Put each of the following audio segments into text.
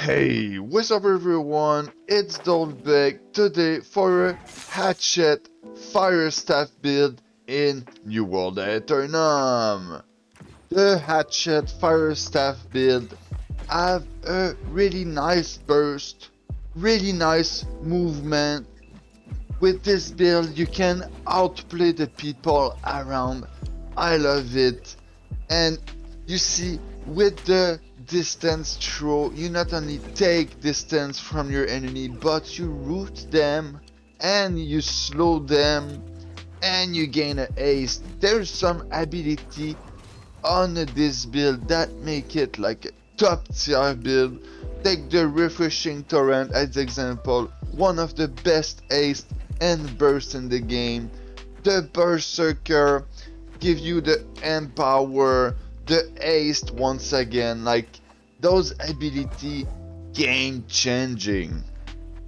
Hey, what's up everyone? It's Dolbeck today for a Hatchet Firestaff build in New World Aeternum. The Hatchet Firestaff build have a really nice burst, really nice movement. With this build you can outplay the people around. I love it. And you see, with the distance throw, you not only take distance from your enemy, but you root them and you slow them and you gain a haste. There's some ability on this build that make it like a top tier build. Take the refreshing torrent as example, one of the best haste and burst in the game. The berserker give you the empower, the haste once again, like those ability game changing.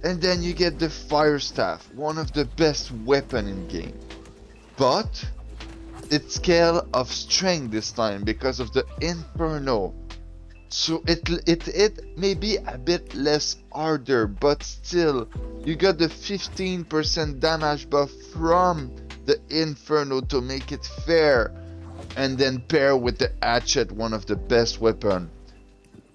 And then you get the Firestaff, one of the best weapon in game. But its scale of strength this time because of the Inferno. So it may be a bit less harder, but still you got the 15% damage buff from the Inferno to make it fair, and then pair with the Hatchet, one of the best weapon.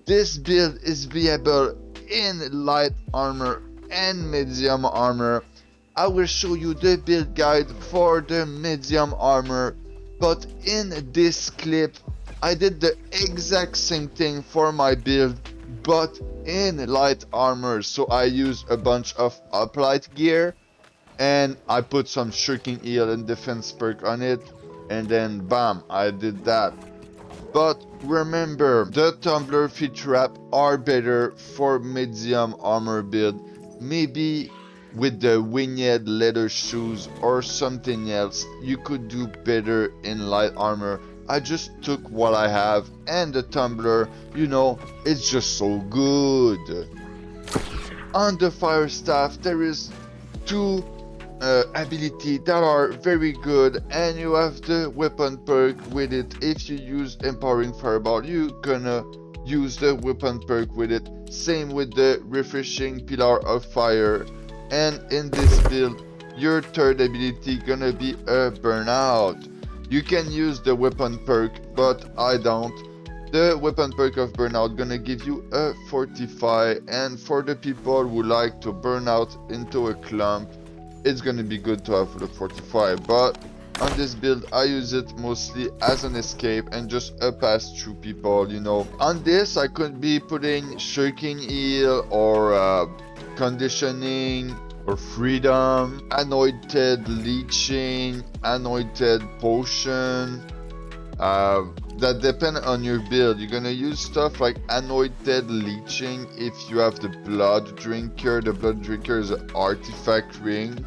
This build is viable in light armor and medium armor. I will show you the build guide for the medium armor, but in this clip I did the exact same thing for my build but in light armor. So I use a bunch of uplight gear and I put some shirking heal and defense perk on it, and then bam, I did that. But remember, the tumbler feet trap are better for medium armor build. Maybe with the winged leather shoes or something else you could do better in light armor. I just took what I have, and the tumbler, you know, it's just so good. On the Firestaff there is two ability that are very good, and you have the weapon perk with it. If you use empowering fireball, you gonna use the weapon perk with it. Same with the refreshing pillar of fire. And in this build your third ability gonna be a burnout. You can use the weapon perk, but I don't. The weapon perk of burnout gonna give you a fortify, and for the people who like to burn out into a clump, it's gonna be good to have the fortify. But on this build I use it mostly as an escape and just a pass through people, you know. On this I could be putting shirking heal or conditioning or freedom, anointed leeching, anointed potion. That depend on your build. You're gonna use stuff like anointed leeching if you have the blood drinker. The blood drinker is an artifact ring,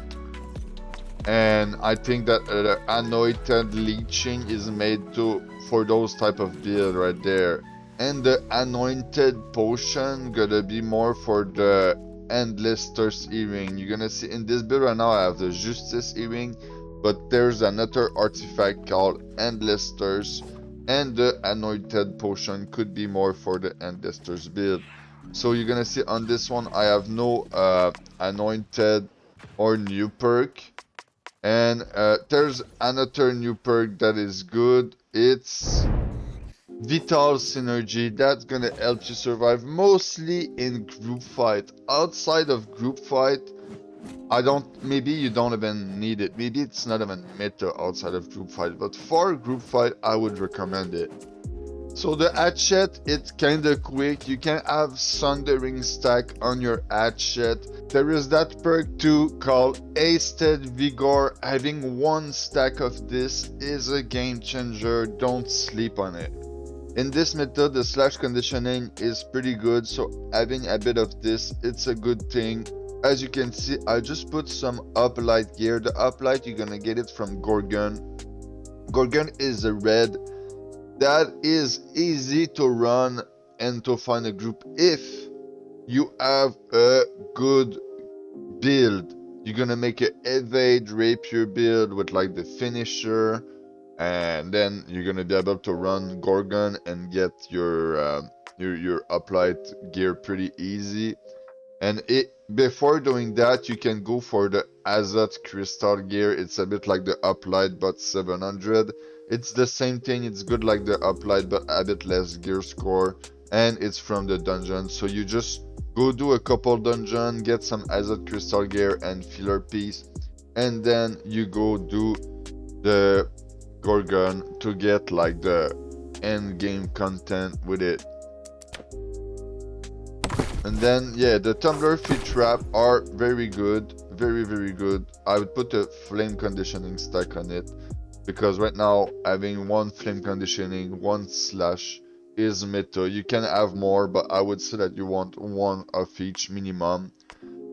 and I think that the anointed leeching is made for those type of build right there. And the anointed potion gonna be more for the endless thirst earring. You're gonna see in this build right now I have the justice earring, but there's another artifact called endless thirst, and the anointed potion could be more for the endless thirst build. So you're gonna see on this one I have no anointed or new perk, and there's another new perk that is good. It's Vital Synergy. That's gonna help you survive mostly in group fight. Outside of group fight, maybe you don't even need it. Maybe it's not even meta outside of group fight, but for group fight I would recommend it. So the hatchet, it's kinda quick. You can have Sundering stack on your hatchet. There is that perk too called Hasted Vigor. Having one stack of this is a game changer. Don't sleep on it. In this method the slash conditioning is pretty good, so having a bit of this, it's a good thing. As you can see, I just put some uplight gear. The uplight you're gonna get it from Gorgon. Gorgon is a red that is easy to run and to find a group if you have a good build. You're gonna make an evade rapier build with like the finisher, and then you're gonna be able to run Gorgon and get your your applied gear pretty easy. And before doing that, you can go for the Azot Crystal gear. It's a bit like the Uplight, but 700. It's the same thing. It's good like the Uplight, but a bit less gear score. And it's from the dungeon. So you just go do a couple dungeon, get some Azot Crystal gear and filler piece. And then you go do the Gorgon to get like the end game content with it. And then, yeah, the tumbler feed trap are very good, very good. I would put a flame conditioning stack on it, because right now having one flame conditioning, one slash is meta. You can have more, but I would say that you want one of each minimum.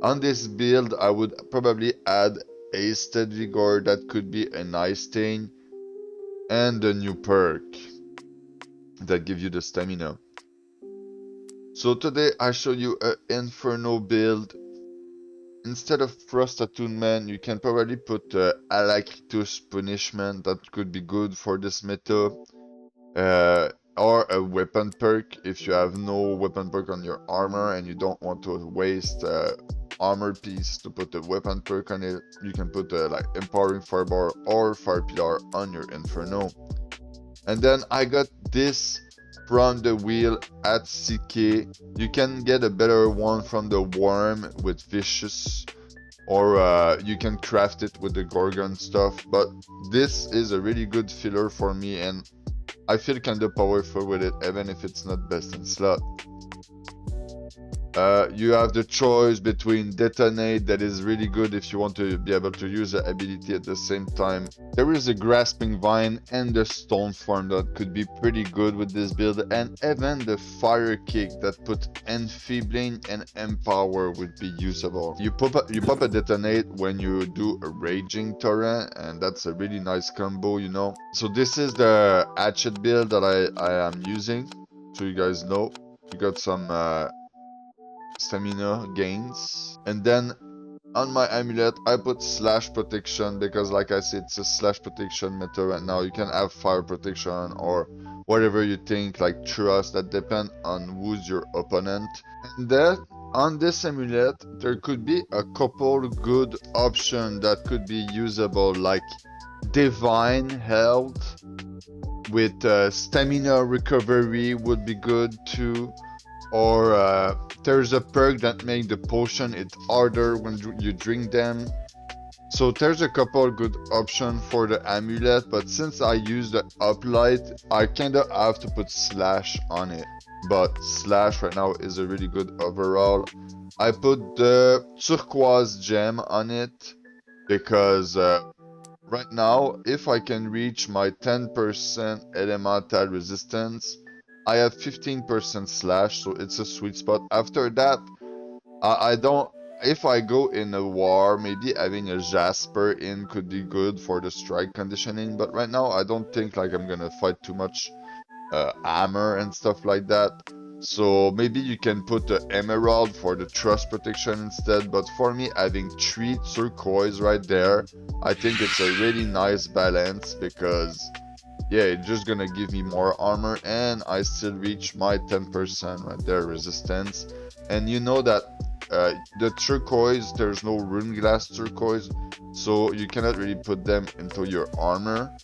On this build, I would probably add a Stead Vigor, that could be a nice thing, and a new perk that give you the stamina. So today I show you an Inferno build. Instead of Frost Attunement, you can probably put Alacritus Punishment, that could be good for this meta. Or a weapon perk, if you have no weapon perk on your armor and you don't want to waste armor piece to put a weapon perk on it, you can put like Empowering Firebar or Fire Pillar on your Inferno. And then I got this from the wheel at CK. You can get a better one from the worm with Vicious, or you can craft it with the Gorgon stuff, but this is a really good filler for me and I feel kinda powerful with it, even if it's not best in slot. You have the choice between Detonate, that is really good if you want to be able to use the ability at the same time. There is a Grasping Vine and the Stone Form that could be pretty good with this build, and even the Fire Kick that put Enfeebling and Empower would be usable. You pop a Detonate when you do a Raging Torrent, and that's a really nice combo, you know. So this is the Hatchet build that I am using, so you guys know. You got some stamina gains, and then on my amulet I put slash protection, because like I said, it's a slash protection meta right now. You can have fire protection or whatever you think, like trust, that depend on who's your opponent. And then on this amulet there could be a couple good options that could be usable, like Divine Health with stamina recovery would be good too. Or there's a perk that makes the potion it harder when you drink them. So there's a couple good options for the amulet, but since I use the uplight, I kinda have to put slash on it. But slash right now is a really good overall. I put the turquoise gem on it because right now, if I can reach my 10% elemental resistance, I have 15% slash, so it's a sweet spot. After that, I don't... If I go in a war, maybe having a Jasper in could be good for the strike conditioning, but right now I don't think like I'm gonna fight too much hammer and stuff like that. So maybe you can put the Emerald for the trust protection instead, but for me, having 3 turquoise right there, I think it's a really nice balance, because yeah, it's just gonna give me more armor and I still reach my 10% right there resistance. And you know that the turquoise, there's no rune glass turquoise, so you cannot really put them into your armor.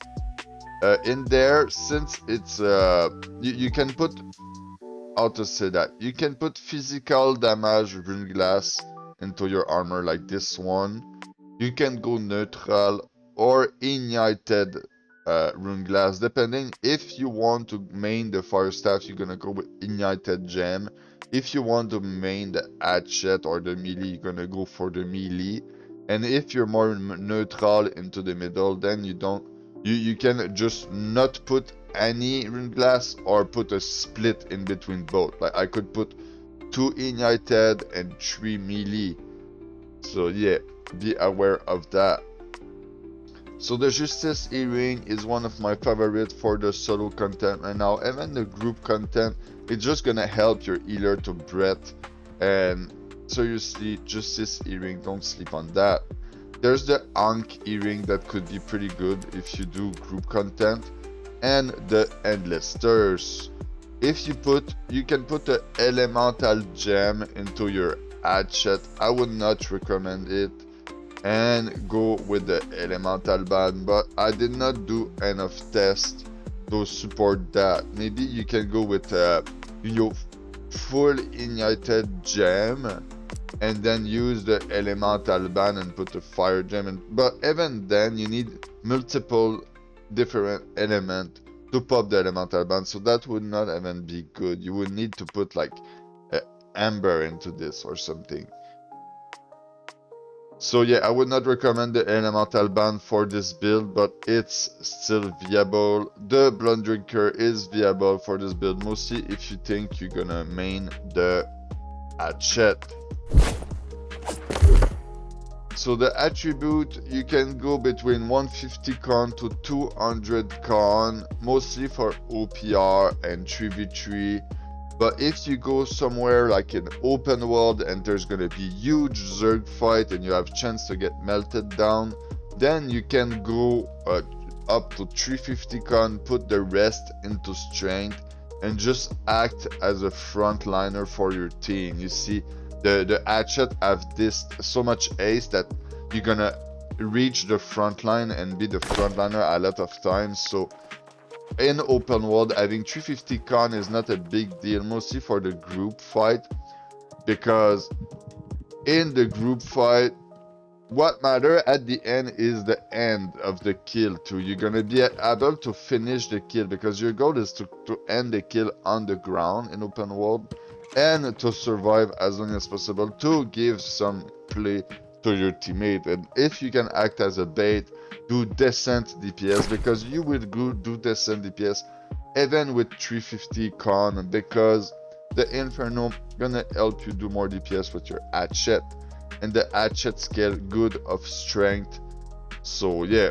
In there, since it's you can put, how to say that, you can put physical damage rune glass into your armor like this one. You can go neutral or ignited rune glass, depending. If you want to main the Firestaff, you're gonna go with ignited gem. If you want to main the hatchet or the melee, you're gonna go for the melee. And if you're more neutral into the middle, then you can just not put any rune glass or put a split in between both. Like I could put 2 ignited and 3 melee. So yeah, be aware of that. So the Justice Earring is one of my favorites for the solo content right now. Even the group content, it's just gonna help your healer to breath. And seriously, Justice Earring, don't sleep on that. There's the Ankh Earring that could be pretty good if you do group content. And the Endless Thirst. if you can put an elemental gem into your hatchet. I would not recommend it, and go with the elemental band, but I did not do enough tests to support that. Maybe you can go with your full ignited gem and then use the elemental band and put the fire gem in. But even then you need multiple different elements to pop the elemental band, so that would not even be good. You would need to put like amber into this or something. So yeah, I would not recommend the elemental band for this build, but it's still viable. The Blood Drinker is viable for this build, mostly if you think you're gonna main the hatchet. So the attribute, you can go between 150 con to 200 con, mostly for OPR and 3v3. But if you go somewhere like in open world and there's gonna be huge Zerg fight and you have chance to get melted down, then you can go up to 350 con, put the rest into strength, and just act as a frontliner for your team. You see, the hatchet have this so much ace that you're gonna reach the front line and be the frontliner a lot of times. So in open world, having 350 con is not a big deal, mostly for the group fight, because in the group fight, what matter at the end is the end of the kill too. You're gonna be able to finish the kill, because your goal is to end the kill on the ground in open world, and to survive as long as possible, to give some play to your teammate. And if you can act as a bait, do decent DPS, because you will do decent DPS even with 350 con, because the Inferno gonna help you do more DPS with your hatchet, and the hatchet scale good of strength. So yeah,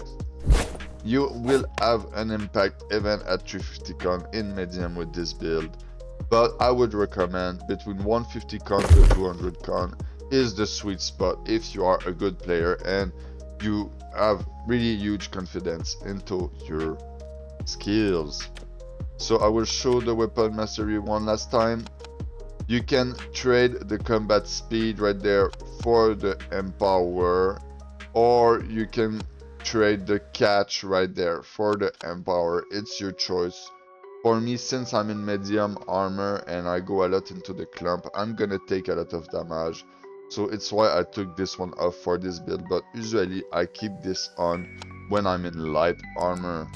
you will have an impact even at 350 con in medium with this build. But I would recommend between 150 con to 200 con is the sweet spot if you are a good player and you have really huge confidence into your skills. So I will show the weapon mastery one last time. You can trade the combat speed right there for the empower, or you can trade the catch right there for the empower. It's your choice. For me, since I'm in medium armor and I go a lot into the clump, I'm gonna take a lot of damage. So it's why I took this one off for this build, but usually I keep this on when I'm in light armor.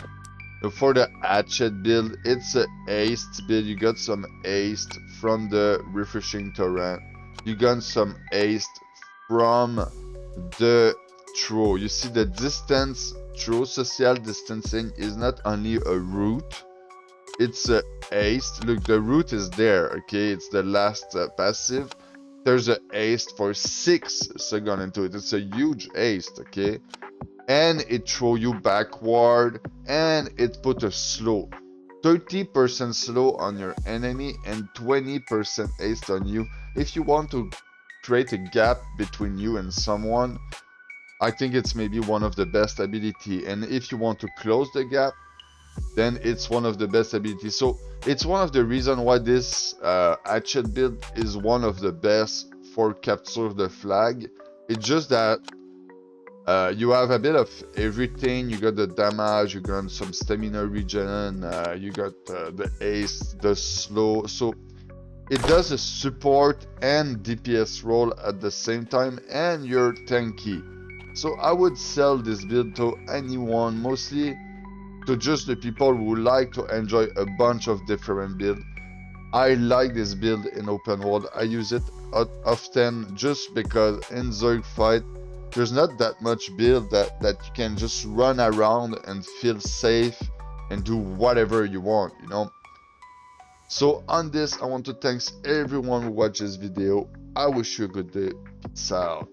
For the hatchet build, it's a aced build. You got some aced from the refreshing torrent. You got some aced from the throw. You see the distance throw, social distancing is not only a route, it's a aced. Look, the route is there, okay? It's the last passive. There's a aced for 6 seconds into it. It's a huge aced, okay? And it throw you backward, and it put a slow. 30% slow on your enemy and 20% haste on you. If you want to create a gap between you and someone, I think it's maybe one of the best ability. And if you want to close the gap, then it's one of the best abilities. So it's one of the reasons why this hatchet build is one of the best for capture the flag. It's just that you have a bit of everything. You got the damage, you got some stamina regen, you got the ace, the slow. So it does a support and DPS role at the same time, and you're tanky. So I would sell this build to anyone, mostly to just the people who like to enjoy a bunch of different builds. I like this build in open world. I use it often just because in Zerg fight, there's not that much build that you can just run around and feel safe and do whatever you want, you know. So on this, I want to thank everyone who watched this video. I wish you a good day. Peace out.